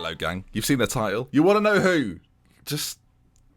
Hello, gang. You've seen the title. You want to know who? Just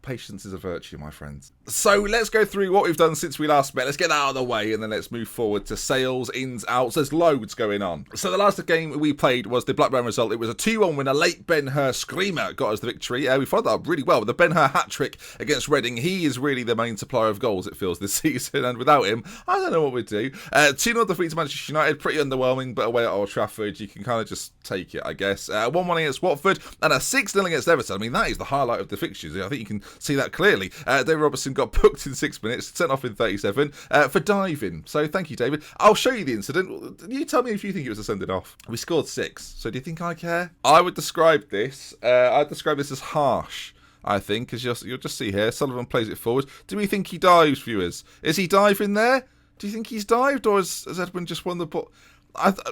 patience is a virtue, my friends. So let's go through what we've done since we last met. Let's get that out of the way, and then let's move forward to sales, ins, outs. There's loads going on. So the last game we played was the Blackburn result. It was a 2-1 winner. Late Ben-Hur screamer got us the victory. We followed that up really well with the Ben-Hur hat-trick against Reading. He is really the main supplier of goals, it feels, this season, and without him, I don't know what we'd do. 2-0 defeat to Manchester United. Pretty underwhelming, but away at Old Trafford, you can kind of just take it, I guess. 1-1 against Watford, and a 6-0 against Everton. I mean, that is the highlight of the fixtures. I think you can see that clearly. David Robertson got booked in 6 minutes, sent off in 37 for diving. So thank you, David. I'll show you the incident. You tell me if you think it was a sending off. We scored 6. So do you think I care? I would describe this. I'd describe this as harsh. I think, as you'll just see here, Sullivan plays it forward. Do we think he dives, viewers? Is he diving there? Do you think he's dived, or has Edwin just won the ball?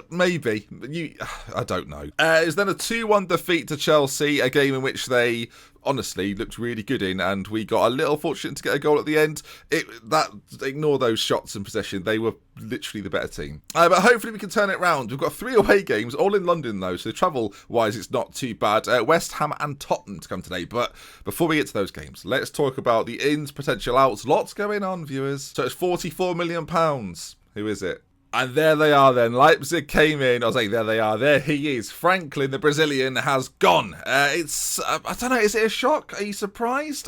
Maybe. I don't know. It's then a 2-1 defeat to Chelsea, a game in which they honestly looked really good in, and we got a little fortunate to get a goal at the end. Ignore those shots in possession. They were literally the better team. But hopefully we can turn it round. We've got 3 away games, all in London though, so travel-wise it's not too bad. West Ham and Tottenham to come today. But before we get to those games, let's talk about the ins, potential outs. Lots going on, viewers. So it's £44 million. Who is it? And there they are then. Leipzig came in. I was like, there they are. There he is. Franklin, the Brazilian, has gone. I don't know, is it a shock? Are you surprised?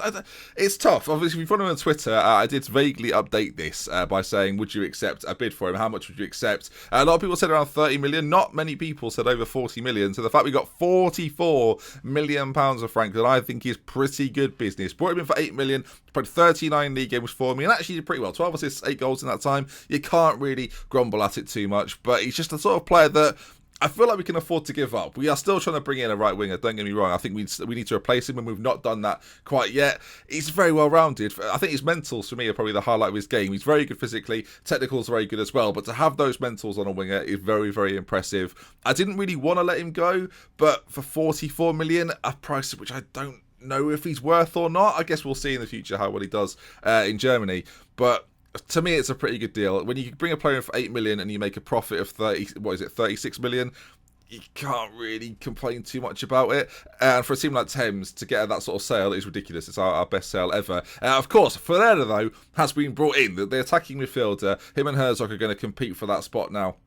It's tough. Obviously, if you follow me on Twitter, I did vaguely update this by saying, would you accept a bid for him? How much would you accept? A lot of people said around 30 million. Not many people said over 40 million. So the fact we got £44 million of Franklin, I think is pretty good business. Brought him in for 8 million. Played 39 league games for me and actually did pretty well. 12 assists, 8 goals in that time. You can't really grumble at it too much, but he's just the sort of player that I feel like we can afford to give up. We are still trying to bring in a right winger, don't get me wrong. I think we need to replace him, and we've not done that quite yet. He's very well rounded. I think his mentals for me are probably the highlight of his game. He's very good physically, technical's very good as well, but to have those mentals on a winger is very, very impressive. I didn't really want to let him go, but for 44 million, a price which I don't know if he's worth or not. I guess we'll see in the future how well he does in Germany, but to me it's a pretty good deal. When you bring a player in for 8 million and you make a profit of 36 million, you can't really complain too much about it. And for a team like Thames to get that sort of sale is ridiculous. It's our best sale ever. Of course, Ferreira though has been brought in. The attacking midfielder, him and Herzog are going to compete for that spot now.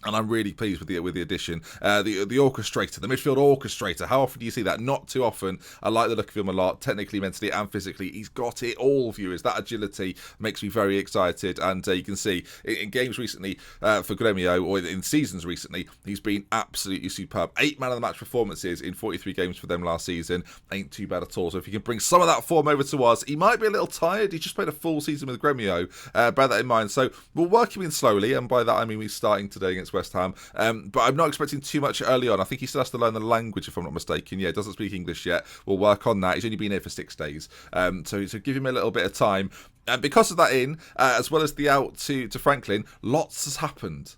And I'm really pleased with the addition. The orchestrator, the midfield orchestrator. How often do you see that? Not too often. I like the look of him a lot, technically, mentally, and physically. He's got it all, viewers. That agility makes me very excited. And you can see in games recently for Gremio, or in seasons recently, he's been absolutely superb. 8 man of the match performances in 43 games for them last season. Ain't too bad at all. So if you can bring some of that form over to us, he might be a little tired. He just played a full season with Gremio. Bear that in mind. So we'll work him in slowly, and by that I mean he's starting today against West Ham, but I'm not expecting too much early on. I think he still has to learn the language, if I'm not mistaken. Yeah, doesn't speak English yet. We'll work on that. He's only been here for 6 days, so give him a little bit of time. And because of that as well as the out to Franklin, lots has happened.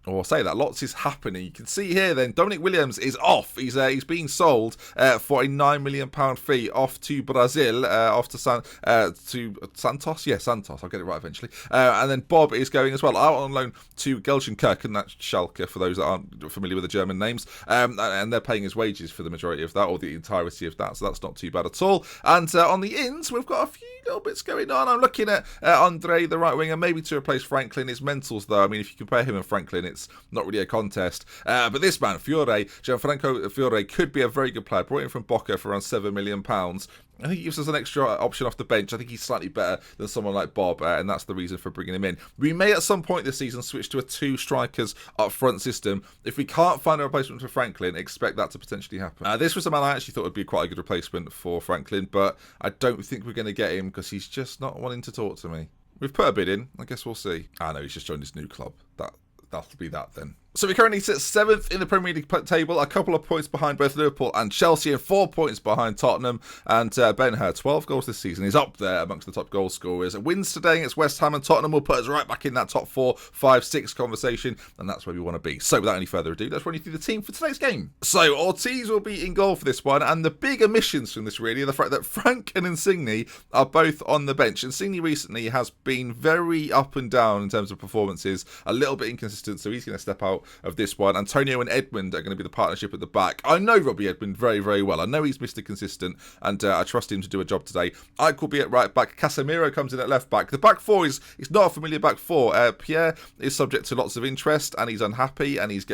Or I'll say that lots is happening. You can see here then Dominic Williams is off. He's being sold for a £9 million fee off to Brazil, off to Santos. Yeah, Santos. I'll get it right eventually. And then Bob is going as well out on loan to Gelsenkirchen, that's Schalke for those that aren't familiar with the German names. And they're paying his wages for the majority of that, or the entirety of that. So that's not too bad at all. And on the ins, we've got a few little bits going on. I'm looking at Andre, the right winger, maybe to replace Franklin. His mentals though, I mean, if you compare him and Franklin, it's not really a contest. But this man, Gianfranco Fiore, could be a very good player. Brought in from Boca for around £7 million. I think he gives us an extra option off the bench. I think he's slightly better than someone like Bob, and that's the reason for bringing him in. We may at some point this season switch to a 2 strikers up front system. If we can't find a replacement for Franklin, expect that to potentially happen. This was a man I actually thought would be quite a good replacement for Franklin, but I don't think we're going to get him because he's just not wanting to talk to me. We've put a bid in. I guess we'll see. I know he's just joined his new club. That'll be that then. So we currently sit 7th in the Premier League table, a couple of points behind both Liverpool and Chelsea, and 4 points behind Tottenham. And Ben-Hur, 12 goals this season. He's up there amongst the top goal scorers. Wins today against West Ham and Tottenham will put us right back in that top 4, 5, 6 conversation, and that's where we want to be. So without any further ado, let's run you through the team for today's game. So Ortiz will be in goal for this one, and the big omissions from this really are the fact that Frank and Insigne are both on the bench. Insigne recently has been very up and down in terms of performances, a little bit inconsistent, so he's going to step out out of this one. Antonio and Edmund are going to be the partnership at the back. I know Robbie Edmund very, very well. I know he's Mr. Consistent, and I trust him to do a job today. Ike will be at right back. Casemiro comes in at left back. The back four is not a familiar back four. Pierre is subject to lots of interest, and he's unhappy, and he's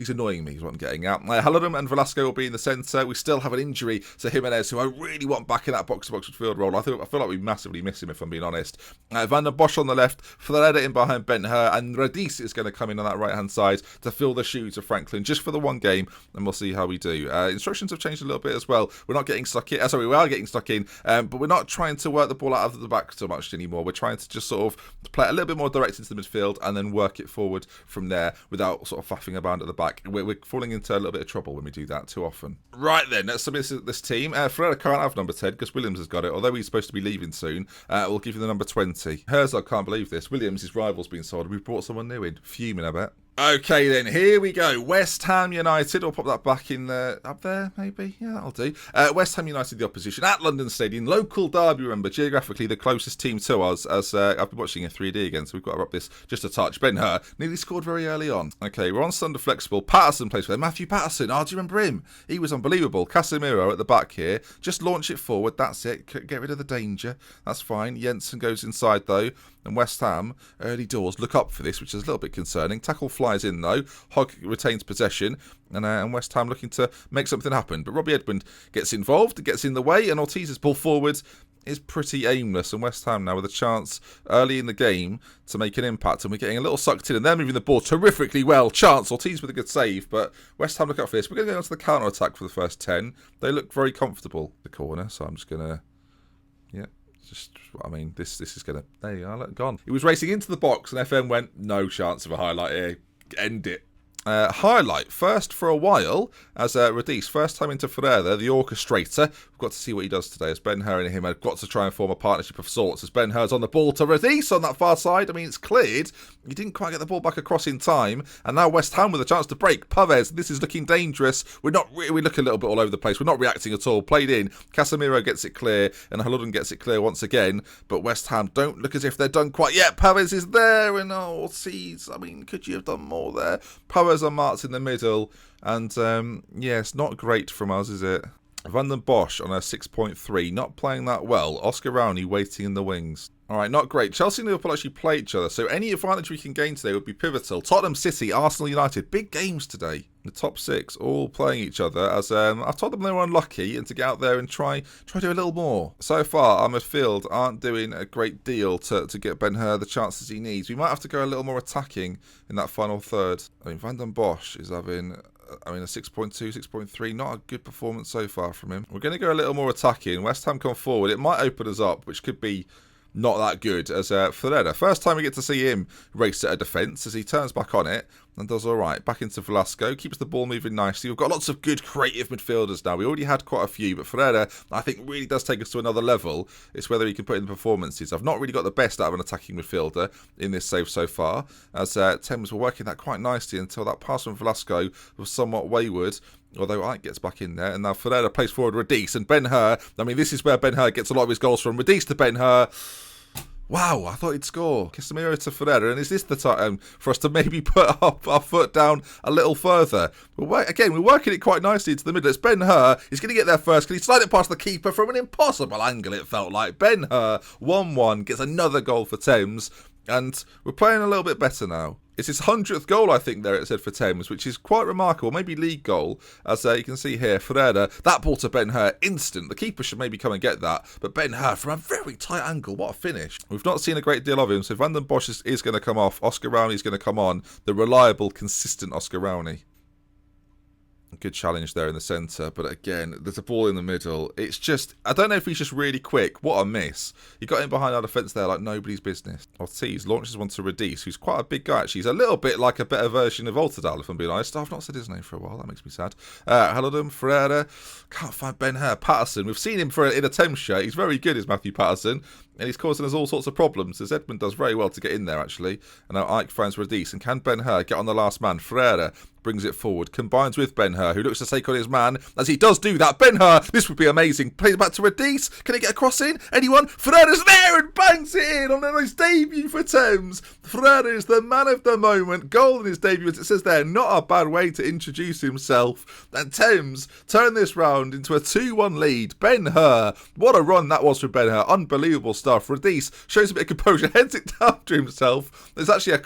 annoying me, is what I'm getting at. Halidum and Velasco will be in the centre. We still have an injury to Jimenez, who I really want back in that box-to-box midfield role. I feel like we massively miss him, if I'm being honest. Van der Bosch on the left, Ferreira in behind Ben-Hur, and Radis is going to come in on that right-hand side to fill the shoes of Franklin, just for the one game, and we'll see how we do. Instructions have changed a little bit as well. We're not getting stuck in. Sorry, we are getting stuck in, but we're not trying to work the ball out of the back so much anymore. We're trying to just sort of play a little bit more direct into the midfield and then work it forward from there without sort of faffing about at the back. We're falling into a little bit of trouble when we do that too often. Right then, let's submit this team. Ferreira can't have number 10 because Williams has got it, although he's supposed to be leaving soon. We'll give you the number 20. Herzog can't believe this. Williams, his rival's been sold. We've brought someone new in. Fuming, I bet. Okay then, here we go. West Ham United. I'll pop that back in up there, maybe. Yeah, that'll do. West Ham United, the opposition, at London Stadium. Local derby, remember, geographically the closest team to us, as I've been watching in 3D again, so we've got to up this just a touch. Ben-Hur nearly scored very early on. Okay, we're on Sunday flexible. Patterson plays for them. Matthew Patterson. Oh, do you remember him? He was unbelievable. Casemiro at the back here. Just launch it forward. That's it. Get rid of the danger. That's fine. Jensen goes inside, though. And West Ham, early doors, look up for this, which is a little bit concerning. Tackle flies in, though. Hogg retains possession. And West Ham looking to make something happen. But Robbie Edmund gets involved, gets in the way, and Ortiz's ball forward is pretty aimless. And West Ham now with a chance early in the game to make an impact. And we're getting a little sucked in, and they're moving the ball terrifically well. Chance, Ortiz with a good save, but West Ham look up for this. We're going to go on to the counter-attack for the first 10. They look very comfortable, the corner, so I'm just going to... Yeah. This is going to... There you are, gone. He was racing into the box, and FM went, no chance of a highlight here. End it. Highlight first for a while as Radis, first time into Ferreira, the orchestrator. We've got to see what he does today as Ben-Hur and him have got to try and form a partnership of sorts as Ben-Hur's on the ball to Radis on that far side. I mean, it's cleared. He didn't quite get the ball back across in time, and now West Ham with a chance to break. Pavez, this is looking dangerous. We look a little bit all over the place. We're not reacting at all. Played in. Casemiro gets it clear, and Haludin gets it clear once again, but West Ham don't look as if they're done quite yet. Pavez is there, and Ortiz, could you have done more there? Pavez on marks in the middle, and it's not great from us, is it? Van den Bosch on a 6.3, not playing that well. Oscar Rowney waiting in the wings. Alright, not great. Chelsea and Liverpool actually play each other, so any advantage we can gain today would be pivotal. Tottenham City, Arsenal United, big games today. The top six all playing each other, as I've told them they were unlucky and to get out there and try to do a little more. So far, our midfield aren't doing a great deal to get Ben-Hur the chances he needs. We might have to go a little more attacking in that final third. Van den Bosch is having... a 6.2, 6.3, not a good performance so far from him. We're going to go a little more attacking. West Ham come forward. It might open us up, which could be not that good as Ferreira. First time we get to see him race at a defence as he turns back on it and does all right. Back into Velasco, keeps the ball moving nicely. We've got lots of good creative midfielders now. We already had quite a few, but Ferreira, I think, really does take us to another level. It's whether he can put in the performances. I've not really got the best out of an attacking midfielder in this save so far, as Thames were working that quite nicely until that pass from Velasco was somewhat wayward. Although Ike gets back in there, and now Ferreira plays forward Radis and Ben-Hur. This is where Ben-Hur gets a lot of his goals from. Radis to Ben-Hur. Wow, I thought he'd score. Casemiro to Ferreira, and is this the time for us to maybe put our foot down a little further? We're working it quite nicely into the middle. It's Ben-Hur. He's going to get there first. Can he slide it past the keeper from an impossible angle, it felt like. Ben-Hur, 1-1, gets another goal for Thames, and we're playing a little bit better now. It's his 100th goal, I think, there it said for Thames, which is quite remarkable. Maybe league goal, as you can see here. Ferreira, that ball to Ben-Hur, instant. The keeper should maybe come and get that. But Ben-Hur, from a very tight angle, what a finish. We've not seen a great deal of him, so Van den Bosch is going to come off. Oscar Rowney is going to come on. The reliable, consistent Oscar Rowney. Good challenge there in the centre, but again, there's a ball in the middle. It's just, I don't know if he's just really quick. What a miss. He got in behind our defence there like nobody's business. Ortiz launches one to Radis, who's quite a big guy actually. He's a little bit like a better version of Altidal, if I'm being honest. I've not said his name for a while, that makes me sad. Halidum, Ferreira, can't find Ben-Hur. Patterson, we've seen him in a Thames shirt. He's very good, is Matthew Patterson. And he's causing us all sorts of problems, as Edmund does very well to get in there, actually. And now Ike finds Radis, and can Ben-Hur get on the last man? Ferreira brings it forward, combines with Ben-Hur, who looks to take on his man. As he does do that, Ben-Hur, this would be amazing. Plays it back to Radice. Can he get a cross in? Anyone? Ferreira's there and bangs it in on his debut for Thames. Ferreira is the man of the moment. Goal in his debut, as it says there, not a bad way to introduce himself. And Thames turn this round into a 2-1 lead. Ben-Hur, what a run that was for Ben-Hur. Unbelievable stuff. Radice shows a bit of composure, heads it down to himself. There's actually a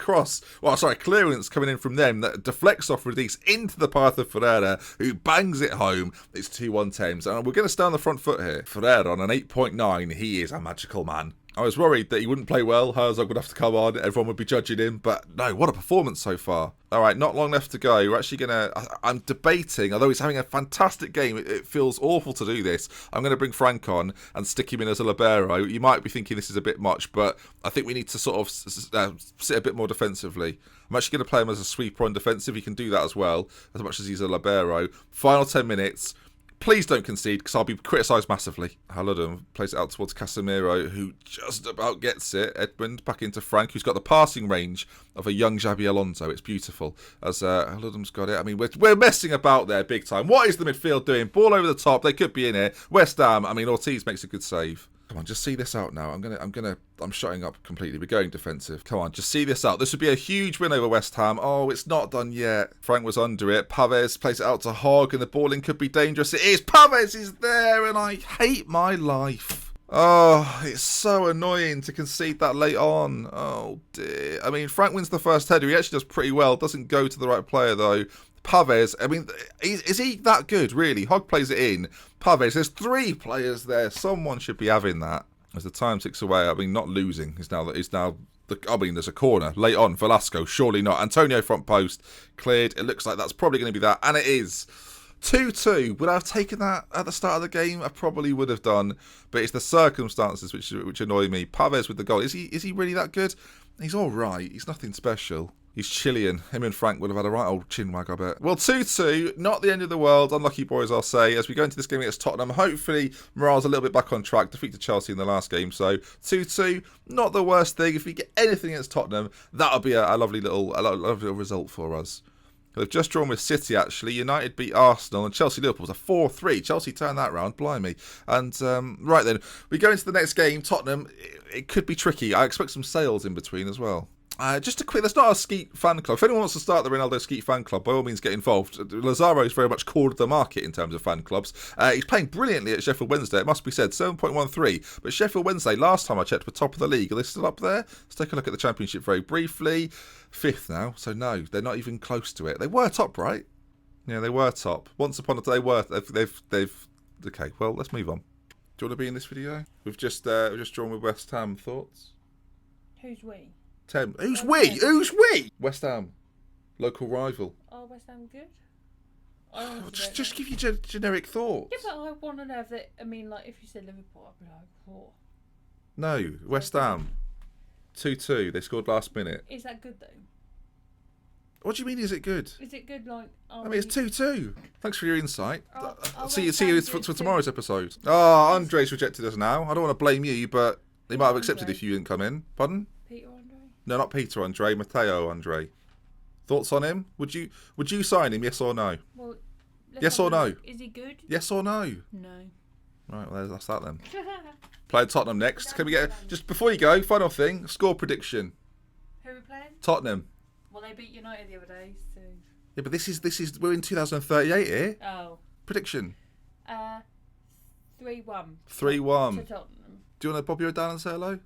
clearance coming in from them that deflects off Radice into the path of Ferreira, who bangs it home. It's 2-1 Thames, and we're going to stay on the front foot here. Ferreira on an 8.9. He is a magical man. I was worried that he wouldn't play well. Herzog would have to come on. Everyone would be judging him. But no, what a performance so far. All right, not long left to go. We're actually going to... I'm debating, although he's having a fantastic game. It feels awful to do this. I'm going to bring Frank on and stick him in as a libero. You might be thinking this is a bit much, but I think we need to sort of sit a bit more defensively. I'm actually going to play him as a sweeper on defensive. He can do that as well, as much as he's a libero. Final 10 minutes. Please don't concede, because I'll be criticised massively. Haludum plays it out towards Casemiro, who just about gets it. Edmund back into Frank, who's got the passing range of a young Xabi Alonso. It's beautiful. As Haludum's got it. I mean, we're messing about there big time. What is the midfield doing? Ball over the top. They could be in it. West Ham. I mean, Ortiz makes a good save. Come on, just see this out now. I'm shutting up completely. We're going defensive. Come on, just see this out. This would be a huge win over West Ham. Oh, it's not done yet. Frank was under it. Pavez plays it out to Hogg, and the balling could be dangerous. It is. Pavez is there, and I hate my life. Oh, it's so annoying to concede that late on. Oh, dear. I mean, Frank wins the first header. He actually does pretty well. Doesn't go to the right player, though. Pavez, I mean, is he that good, really? Hogg plays it in. Pavez, there's 3 players there. Someone should be having that. As the time ticks away, I mean, not losing. There's a corner. Late on, Velasco, surely not. Antonio front post, cleared. It looks like that's probably going to be that. And it is. 2-2. Would I have taken that at the start of the game? I probably would have done. But it's the circumstances which annoy me. Pavez with the goal. Is he really that good? He's all right. He's nothing special. He's Chilean. Him and Frank would have had a right old chin wag, I bet. Well, 2-2, not the end of the world. Unlucky boys, I'll say. As we go into this game against Tottenham, hopefully morale's a little bit back on track. Defeated Chelsea in the last game, so 2-2, not the worst thing. If we get anything against Tottenham, that'll be a lovely little result for us. They've just drawn with City, actually. United beat Arsenal, and Chelsea-Liverpool was a 4-3. Chelsea turned that round, blimey. And, right then, we go into the next game. Tottenham, it could be tricky. I expect some sales in between as well. Just a quick, there's not a Skeet fan club. If anyone wants to start the Ronaldo Skeet fan club, by all means get involved. Lazaro is very much cornered the market in terms of fan clubs. He's playing brilliantly at Sheffield Wednesday, it must be said, 7.13. But Sheffield Wednesday, last time I checked, were top of the league. Are they still up there? Let's take a look at the Championship very briefly. 5th now, so no, they're not even close to it. They were top, right? Yeah, they were top. Once upon a time, they were. They've. Okay, well, let's move on. Do you want to be in this video? We've just drawn with West Ham. Thoughts? Who's we? Thames. Who's we? Who's we? West Ham, local rival. Oh, West Ham good. Just give you generic thoughts. Yeah, but I want to know if they. I mean, like if you said Liverpool, I'd be like, oh. No, West Ham. 2-2. They scored last minute. Is that good though? What do you mean? Is it good? Is it good? Like I mean, it's 2-2. Thanks for your insight. See you for tomorrow's episode. Oh, Andre's rejected us now. I don't want to blame you, but they might have accepted if you didn't come in. Pardon? Peter Andre? No, not Peter Andre. Matteo Andre. Thoughts on him? Would you sign him? Yes or no? Well, yes or no? Is he good? Yes or no? No. Right, well, that's that then. Playing Tottenham next. Can we get just before you go? Final thing. Score prediction. Who are we playing? Tottenham. Well, they beat United the other day, so. Yeah, but this is we're in 2038 here. Oh. Prediction. 3-1. 3-1. To Tottenham. Do you want to bob your head down and say hello?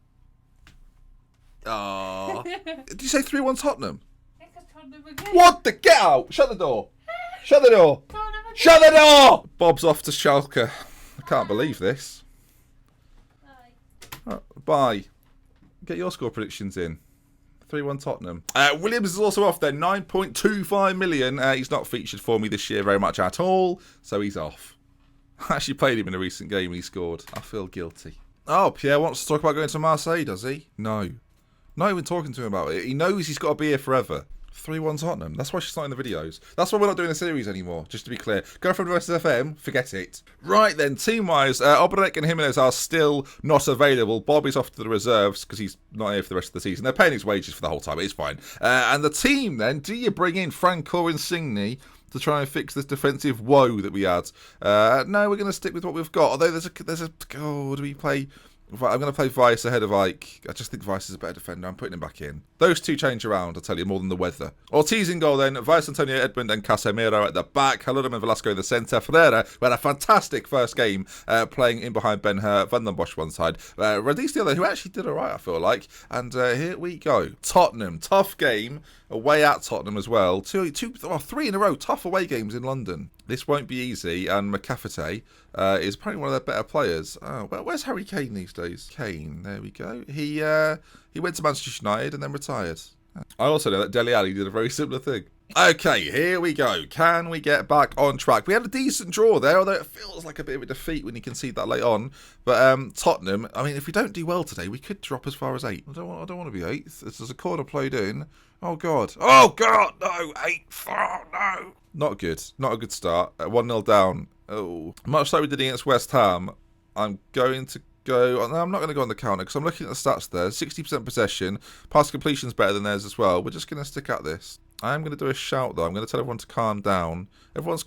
Oh. Did you say 3-1 Tottenham? What the? Get out! Shut the door! Shut the door! Shut the door! Bob's off to Schalke. I can't believe this. Bye. Bye. Get your score predictions in. 3-1 Tottenham. Williams is also off there. 9.25 million. He's not featured for me this year very much at all, so he's off. I actually played him in a recent game and he scored. I feel guilty. Oh, Pierre wants to talk about going to Marseille, does he? No. Not even talking to him about it. He knows he's got to be here forever. 3-1 Tottenham. That's why she's not in the videos. That's why we're not doing a series anymore, just to be clear. Girlfriend versus FM, forget it. Right then, team-wise, Obrek and Jimenez are still not available. Bobby's off to the reserves because he's not here for the rest of the season. They're paying his wages for the whole time. It's fine. And the team then, do you bring in Franco Insigne to try and fix this defensive woe that we had? No, we're going to stick with what we've got. Although do we play... I'm going to play Vice ahead of Ike. I just think Vice is a better defender. I'm putting him back in. Those two change around, I'll tell you, more than the weather. Ortiz in goal then. Vice, Antonio, Edmund and Casemiro at the back. Haludum and Velasco in the centre. Ferreira, who had a fantastic first game playing in behind Ben-Hur. Van den Bosch one side. Radis the other, who actually did alright, I feel like. And here we go. Tottenham. Tough game. Away at Tottenham as well. 3 in a row. Tough away games in London. This won't be easy. And McCafferty is apparently one of their better players. Where's Harry Kane these days? Kane, there we go. He went to Manchester United and then retired. I also know that Dele Alli did a very similar thing. Okay, here we go. Can we get back on track? We had a decent draw there, although it feels like a bit of a defeat when you concede that late on. But Tottenham, I mean, if we don't do well today, we could drop as far as 8. I don't want to be 8th. There's a corner played in. Oh, God. Oh, God, no. 8-4, no. Not good. Not a good start. 1-0 down. Oh. Much like we did against West Ham, I'm going to go... No, I'm not going to go on the counter because I'm looking at the stats there. 60% possession. Pass completion's better than theirs as well. We're just going to stick at this. I am going to do a shout, though. I'm going to tell everyone to calm down. Everyone's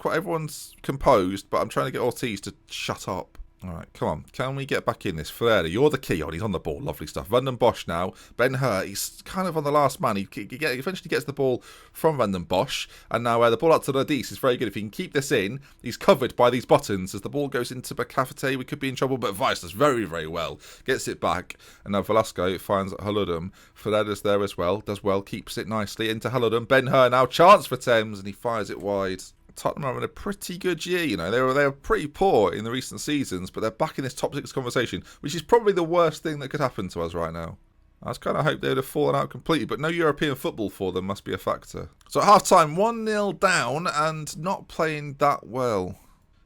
composed, but I'm trying to get Ortiz to shut up. All right, come on. Can we get back in this? Ferreira, you're the key. He's on the ball. Lovely stuff. Van den Bosch now. Ben-Hur, he's kind of on the last man. He eventually gets the ball from Van den Bosch. And now the ball out to Radis is very good. If he can keep this in, he's covered by these buttons. As the ball goes into McCafferty, we could be in trouble. But Vice does very, very well. Gets it back. And now Velasco finds Haludum. Ferreira's there as well. Does well. Keeps it nicely into Haludum. Ben-Hur now. Chance for Thames. And he fires it wide. Tottenham are having a pretty good year, you know. They were pretty poor in the recent seasons, but they're back in this top 6 conversation, which is probably the worst thing that could happen to us right now. I was kind of hoped they would have fallen out completely, but no European football for them must be a factor. So at half-time, 1-0 down and not playing that well.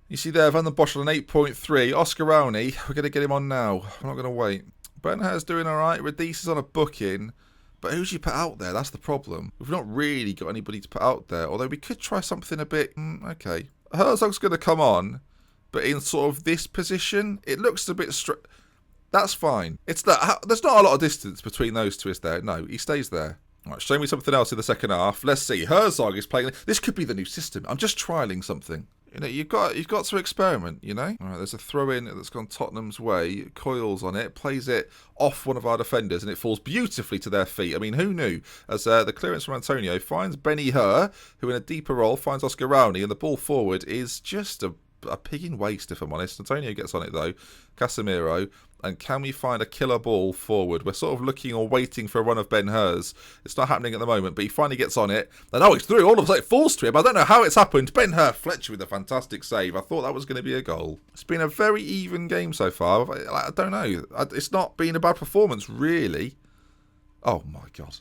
You see there, Van den Bosch on an 8.3. Oscar Rowney, we're going to get him on now. I'm not going to wait. Ben-Hur's doing all right. Radis is on a booking. But who's you put out there? That's the problem. We've not really got anybody to put out there. Although we could try something a bit... okay. Herzog's going to come on. But in sort of this position, it looks a bit... That's fine. There's not a lot of distance between those two, is there? No, he stays there. All right, show me something else in the second half. Let's see. Herzog is playing... This could be the new system. I'm just trialling something. You know, you've got to experiment, you know? All right, there's a throw-in that's gone Tottenham's way. Coils on it, plays it off one of our defenders, and it falls beautifully to their feet. I mean, who knew? As the clearance from Antonio finds Ben-Hur, who in a deeper role finds Oscar Rowney, and the ball forward is just a pig in waste, if I'm honest. Antonio gets on it, though. Casemiro. And can we find a killer ball forward? We're sort of looking or waiting for a run of Ben-Hur's. It's not happening at the moment, but he finally gets on it. And it's through. All of a sudden it falls to him. I don't know how it's happened. Ben-Hur, Fletcher with a fantastic save. I thought that was going to be a goal. It's been a very even game so far. I don't know. It's not been a bad performance, really. Oh, my God.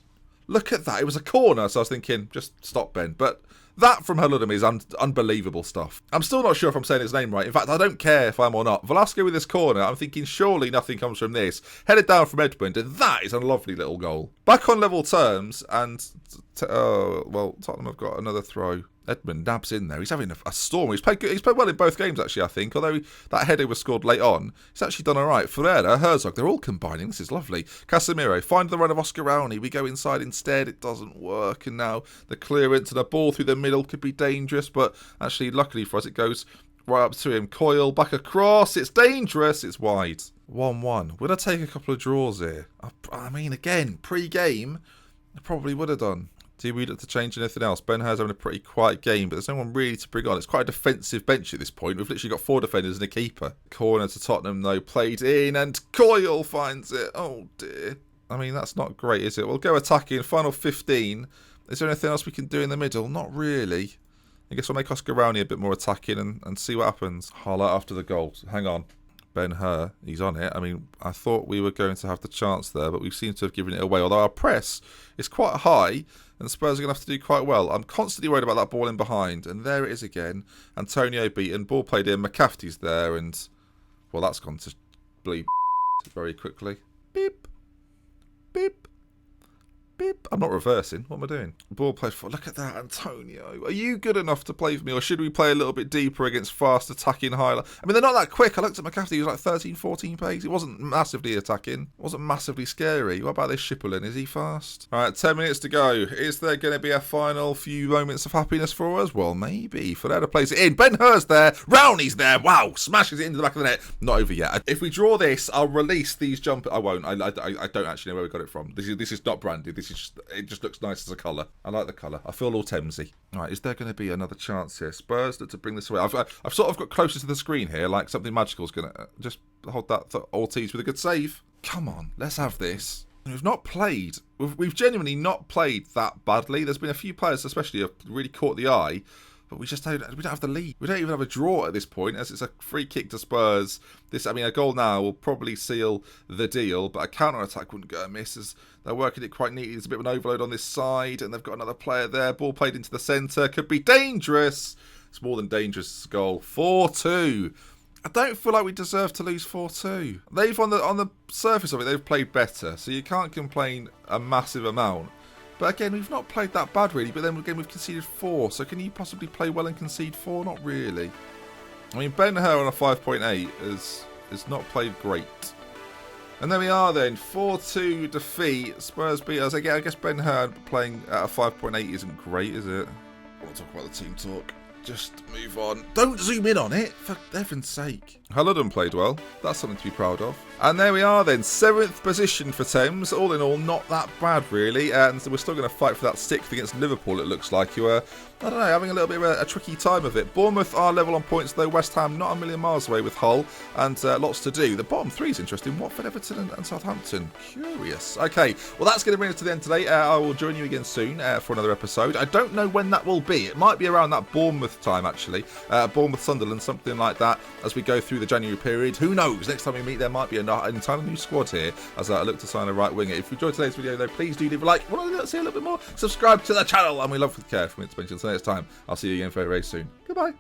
Look at that. It was a corner, so I was thinking, just stop, Ben. But that from Haludum is unbelievable stuff. I'm still not sure if I'm saying his name right. In fact, I don't care if I'm or not. Velasco with this corner, I'm thinking surely nothing comes from this. Headed down from Edmund, and that is a lovely little goal. Back on level terms, and... Tottenham have got another throw. Edmund nabs in there. He's having a storm. He's played well in both games, actually, I think. Although that header was scored late on, he's actually done all right. Ferreira, Herzog, they're all combining. This is lovely. Casemiro, find the run of Oscar Rowney. We go inside instead. It doesn't work. And now the clearance and a ball through the middle could be dangerous. But actually, luckily for us, it goes right up to him. Coyle, back across. It's dangerous. It's wide. 1-1. Would I take a couple of draws here? I mean, again, pre-game, I probably would have done. Do we look to change anything else? Ben-Hur's having a pretty quiet game, but there's no one really to bring on. It's quite a defensive bench at this point. We've literally got 4 defenders and a keeper. Corner to Tottenham, though, played in, and Coyle finds it. Oh, dear. I mean, that's not great, is it? We'll go attacking. Final 15. Is there anything else we can do in the middle? Not really. I guess we'll make Oscar Rowney a bit more attacking and see what happens. Highlight after the goal. Hang on. Ben-Hur, he's on it. I mean, I thought we were going to have the chance there, but we seem to have given it away. Although our press is quite high, and Spurs are going to have to do quite well. I'm constantly worried about that ball in behind, and there it is again. Antonio beaten, ball played in, McCafferty's there, and, well, that's gone to bleep very quickly. Beep, beep, Beep. I'm not reversing. What am I doing? Ball play for. Look at that, Antonio. Are you good enough to play for me, or should we play a little bit deeper against fast attacking highlight? I mean, they're not that quick. I looked at McCafferty. He was like 13, 14 pace. It wasn't massively attacking. It wasn't massively scary. What about this Schipperlin? Is he fast? All right, 10 minutes to go. Is there going to be a final few moments of happiness for us? Well, maybe. For there to place it in. Ben Hur's there. Rowney's there. Wow. Smashes it into the back of the net. Not over yet. If we draw this, I'll release these jumpers. I won't. I don't actually know where we got it from. This is not branded. It just looks nice as a colour. I like the colour. I feel all Thamesy. All right, is there going to be another chance here? Spurs to bring this away. I've sort of got closer to the screen here, like something magical is going to just hold that Ortiz with a good save. Come on, let's have this. We've not played. We've genuinely not played that badly. There's been a few players, especially, who have really caught the eye. But we don't have the lead. We don't even have a draw at this point, as it's a free kick to Spurs. A goal now will probably seal the deal, but a counter-attack wouldn't go amiss, as they're working it quite neatly. There's a bit of an overload on this side, and they've got another player there. Ball played into the centre. Could be dangerous. It's more than dangerous. Goal. 4-2. I don't feel like we deserve to lose 4-2. They've, on the surface of it, they've played better, so you can't complain a massive amount. But again, we've not played that bad, really. But then again, we've conceded 4. So can you possibly play well and concede 4? Not really. I mean, Ben Hur on a 5.8 is not played great. And there we are then. 4-2 defeat. Spurs beat us. Again, I guess Ben Hur playing at a 5.8 isn't great, is it? I want to talk about the team talk. Just move on. Don't zoom in on it, for heaven's sake. Hulloden played well. That's something to be proud of. And there we are then. 7th position for Thames. All in all, not that bad, really. And so we're still going to fight for that 6th against Liverpool, it looks like. You are, I don't know, having a little bit of a tricky time of it. Bournemouth are level on points, though. West Ham not a million miles away with Hull. And lots to do. The bottom 3 is interesting. Watford, Everton and Southampton. Curious. Okay, well, that's going to bring us to the end today. I will join you again soon for another episode. I don't know when that will be. It might be around that Bournemouth time, actually. Bournemouth, Sunderland, something like that, as we go through the January period. Who knows? Next time we meet, there might be an entirely new squad here, as I look to sign a right winger. If you enjoyed today's video, though, please do leave a like. Want to see a little bit more? Subscribe to the channel, and we love with care from it to mention. So next time, I'll see you again very, very soon. Goodbye.